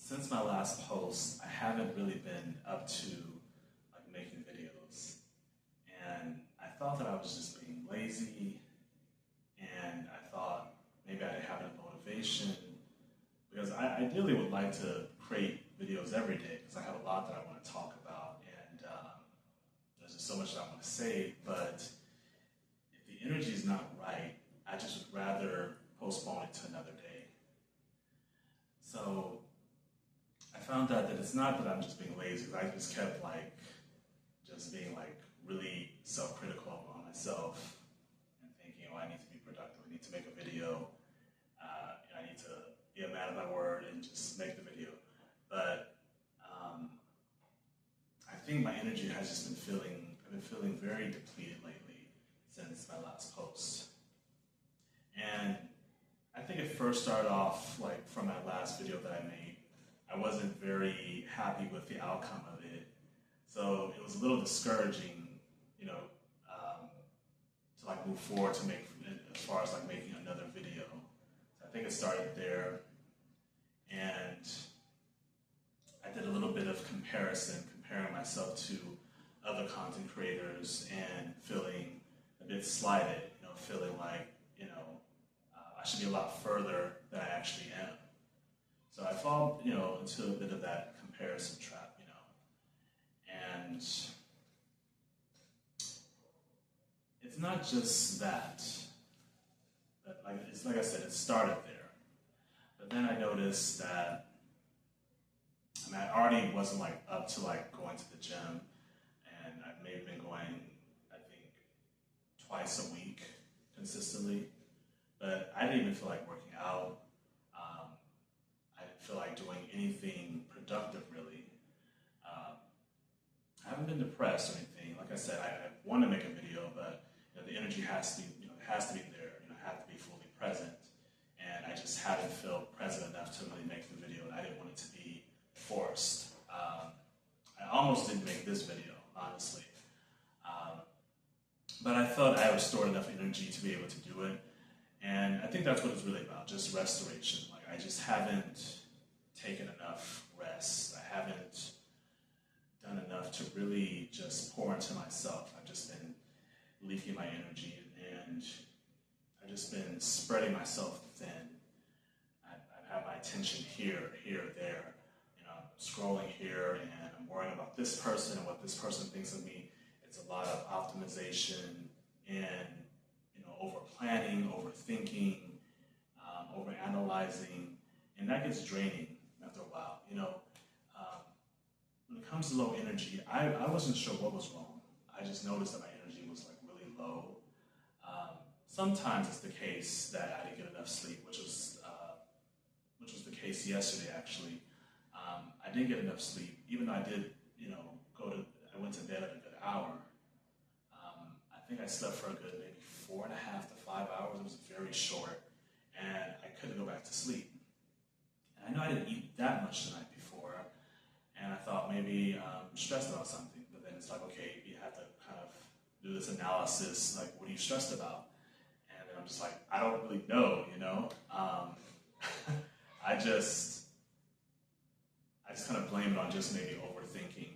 Since my last post, I haven't really been up to like making videos. And I thought that I was just being lazy, and I thought maybe I didn't have enough motivation, because I ideally would like to create videos every day because I have a lot that I want to talk about, and there's just so much that I want to say. But if the energy is not right, I just would rather postpone it to another day. So I found out that it's not that I'm just being lazy. I just kept just being really self-critical on myself and thinking, oh, I need to be productive. I need to make a video. I need to be a man of my word and just make the video. But I think my energy has just been I've been feeling very depleted lately since my last post. And I think it first started off from my last video that I made. I wasn't very happy with the outcome of it. So it was a little discouraging, to move forward to make, as far as making another video. So I think it started there. And I did a little bit of comparing myself to other content creators and feeling a bit slighted, feeling I should be a lot further than I actually am. So I fall, into a bit of that comparison trap, and it's not just that, but like I said, it started there. But then I noticed that, I already wasn't up to going to the gym, and I've maybe been going, I think, twice a week consistently. But I didn't even feel like working out. I didn't feel like doing anything productive, really. I haven't been depressed or anything. Like I said, I want to make a video, but the energy has to be, has to be there. I have to be fully present. And I just haven't felt present enough to really make the video, and I didn't want it to be forced. I almost didn't make this video, honestly. But I felt I restored enough energy to be able to do it. And I think that's what it's really about, just restoration. I just haven't taken enough rest. I haven't done enough to really just pour into myself. I've just been leaking my energy, and I've just been spreading myself thin. I've had my attention here, there. I'm scrolling here, and I'm worrying about this person and what this person thinks of me. It's a lot of optimization and over planning, overthinking, over analyzing, and that gets draining after a while. When it comes to low energy, I wasn't sure what was wrong. I just noticed that my energy was really low. Sometimes it's the case that I didn't get enough sleep, which was the case yesterday actually. I didn't get enough sleep, even though I did, I went to bed at a good hour. I think I slept for a good maybe 4.5 to 5 hours. It was very short, and I couldn't go back to sleep. And I know I didn't eat that much the night before, and I thought maybe I'm stressed about something. But then it's okay, you have to kind of do this analysis, what are you stressed about? And then I'm just I don't really know, I just kind of blame it on just maybe overthinking,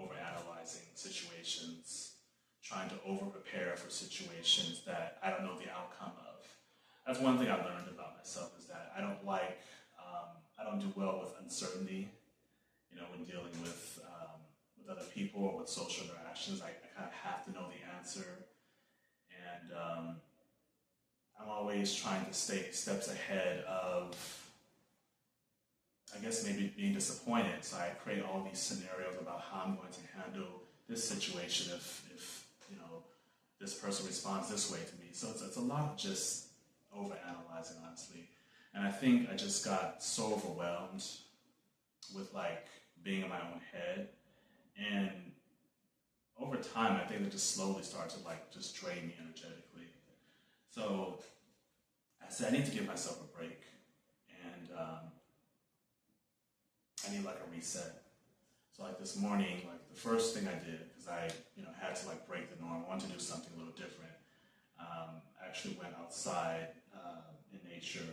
overanalyzing situations, trying to over-prepare for situations that I don't know the outcome of. That's one thing I've learned about myself, is that I don't do well with uncertainty, when dealing with other people or with social interactions. I kind of have to know the answer, and I'm always trying to stay steps ahead of, I guess, maybe being disappointed. So I create all these scenarios about how I'm going to handle this situation if this person responds this way to me. So it's a lot of just overanalyzing, honestly. And I think I just got so overwhelmed with being in my own head. And over time, I think it just slowly started to just drain me energetically. So I said, I need to give myself a break. And I need a reset. So this morning, the first thing I did, because I had to break the norm, I wanted to do something a little different. I actually went outside in nature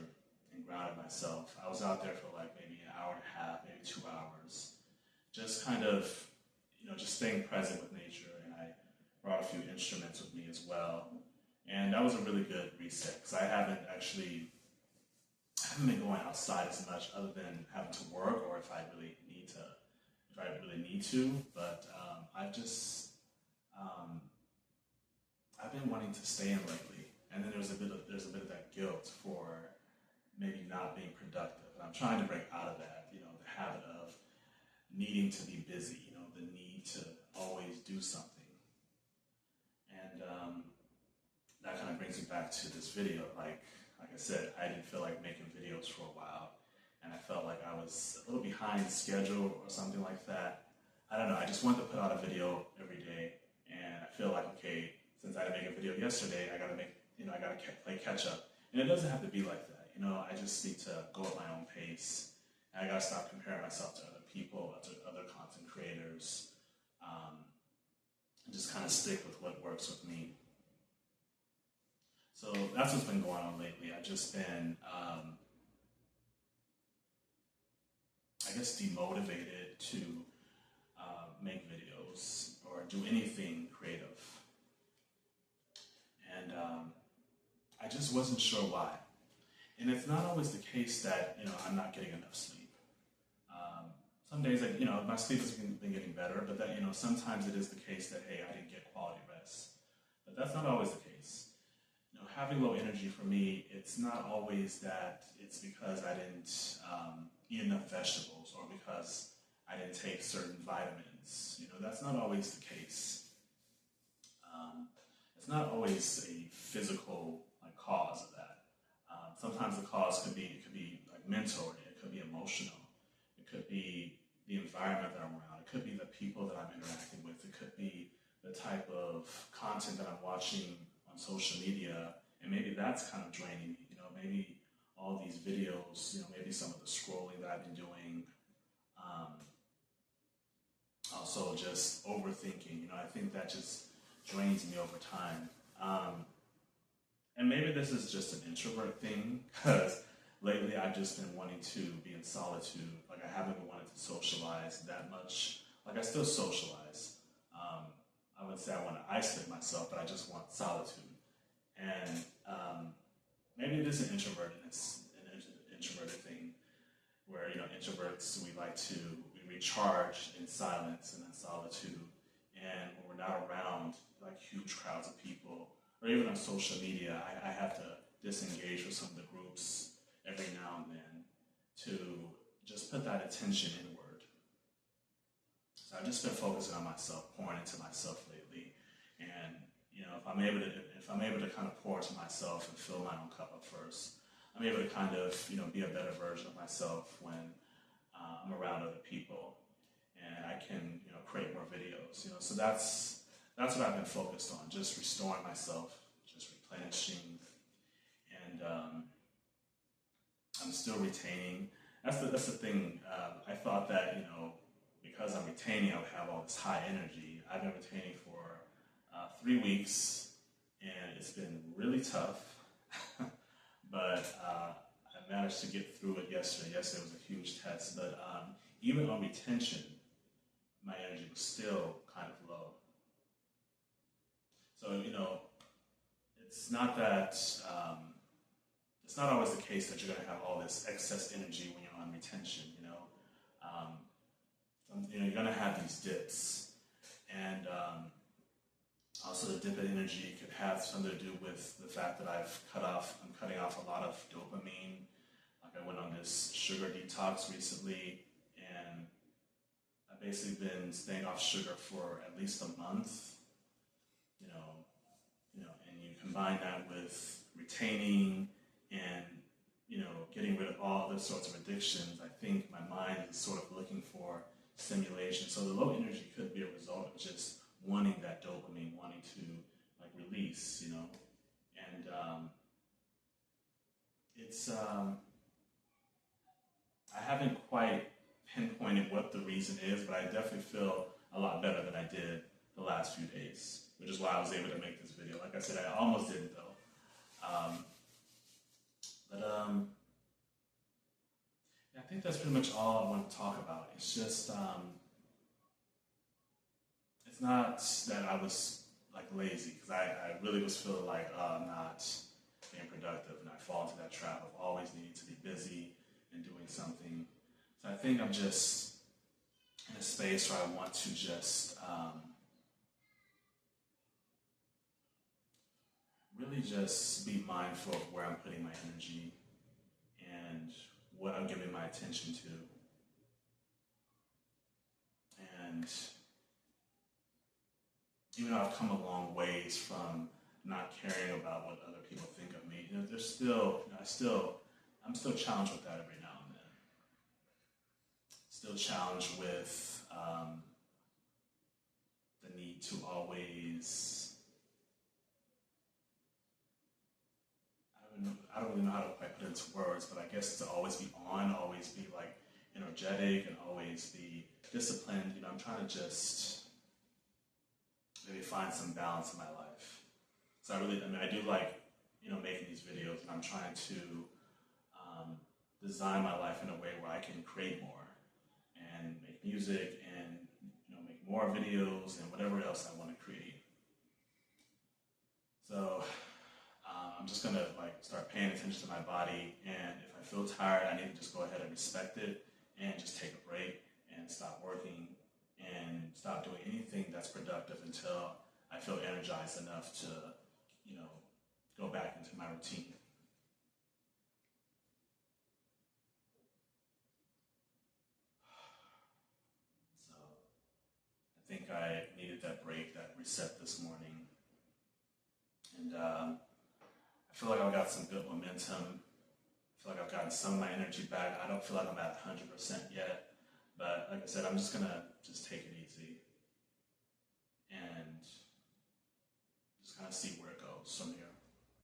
and grounded myself. I was out there for like maybe an hour and a half, maybe 2 hours, just kind of, just staying present with nature. And I brought a few instruments with me as well. And that was a really good reset because I haven't been going outside as much other than having to work or if I really need to. But I've been wanting to stay in lately. And then there's a bit of that guilt for maybe not being productive. And I'm trying to break out of that, the habit of needing to be busy, the need to always do something. And that kind of brings me back to this video. Like I said, I didn't feel like making videos for a while. And I felt like I was a little behind schedule or something like that. I don't know, I just wanted to put out a video every day. And I feel like, okay, since I didn't make a video yesterday, I gotta play catch up. And it doesn't have to be like that. I just need to go at my own pace. And I gotta stop comparing myself to other people, to other content creators, and just kind of stick with what works with me. So that's what's been going on lately. I've just been, demotivated to make videos or do anything creative. And I just wasn't sure why. And it's not always the case that, I'm not getting enough sleep. Some days, my sleep has been getting better, but that, sometimes it is the case that, hey, I didn't get quality rest. But that's not always the case. Having low energy for me, it's not always that it's because I didn't eat enough vegetables or because I didn't take certain vitamins. That's not always the case. It's not always a physical cause of that. Sometimes the cause could be like mental, it could be emotional, it could be the environment that I'm around, it could be the people that I'm interacting with, it could be the type of content that I'm watching on social media, and maybe that's kind of draining me. Maybe all these videos, maybe some of the scrolling that I've been doing, also just overthinking. I think that just drains me over time. And maybe this is just an introvert thing, because lately I've just been wanting to be in solitude. Like I haven't been wanting to socialize that much. Like I still socialize. I would say I want to isolate myself, but I just want solitude. And maybe it is an introverted thing, where introverts, we recharge in silence and in solitude, and when we're not around like huge crowds of people, or even on social media, I have to disengage with some of the groups every now and then to just put that attention inward. So I've just been focusing on myself, pouring into myself lately, and if I'm able to kind of pour into myself and fill my own cup up first, I'm able to kind of be a better version of myself when I'm around other people, and I can create more videos. So that's what I've been focused on, just restoring myself, just replenishing, and I'm still retaining. That's the thing. I thought that because I'm retaining, I would have all this high energy. I've been retaining for 3 weeks, and it's been really tough. But I managed to get through it yesterday. Yesterday was a huge test, but even on retention, my energy was still kind of low. So it's not that it's not always the case that you're going to have all this excess energy when you're on retention. You're going to have these dips, and also the dip in energy could have something to do with the fact that I'm cutting off a lot of dopamine. Like I went on this sugar detox recently, and I've basically been staying off sugar for at least a month. And you combine that with retaining and getting rid of all other sorts of addictions. I think my mind is sort of looking for stimulation. So the low energy could be a result of just wanting that dopamine, wanting to release, and it's I haven't quite pinpointed what the reason is, but I definitely feel a lot better than I did the last few days, which is why I was able to make this video. Like I said, I almost didn't though. Yeah, I think that's pretty much all I want to talk about. It's just, it's not that I was like lazy, because I really was feeling like I'm not being productive, and I fall into that trap of always needing to be busy and doing something. So I think I'm just in a space where I want to just really just be mindful of where I'm putting my energy and what I'm giving my attention to. And even though I've come a long ways from not caring about what other people think of me, there's still, I'm still challenged with that every now and then. Still challenged with the need to always, I don't really know how to quite put it into words, but I guess to always be on, always be like energetic, and always be disciplined. I'm trying to just maybe find some balance in my life. So I do like, making these videos, and I'm trying to design my life in a way where I can create more and make music and, make more videos and whatever else I want to create. So I'm just gonna start paying attention to my body, and if I feel tired, I need to just go ahead and respect it and just take a break and stop working and stop doing anything that's productive until I feel energized enough to, go back into my routine. So I think I needed that break, that reset this morning. And I feel like I've got some good momentum. I feel like I've gotten some of my energy back. I don't feel like I'm at 100% yet. But like I said, I'm just going to just take it easy and just kind of see where it goes from here.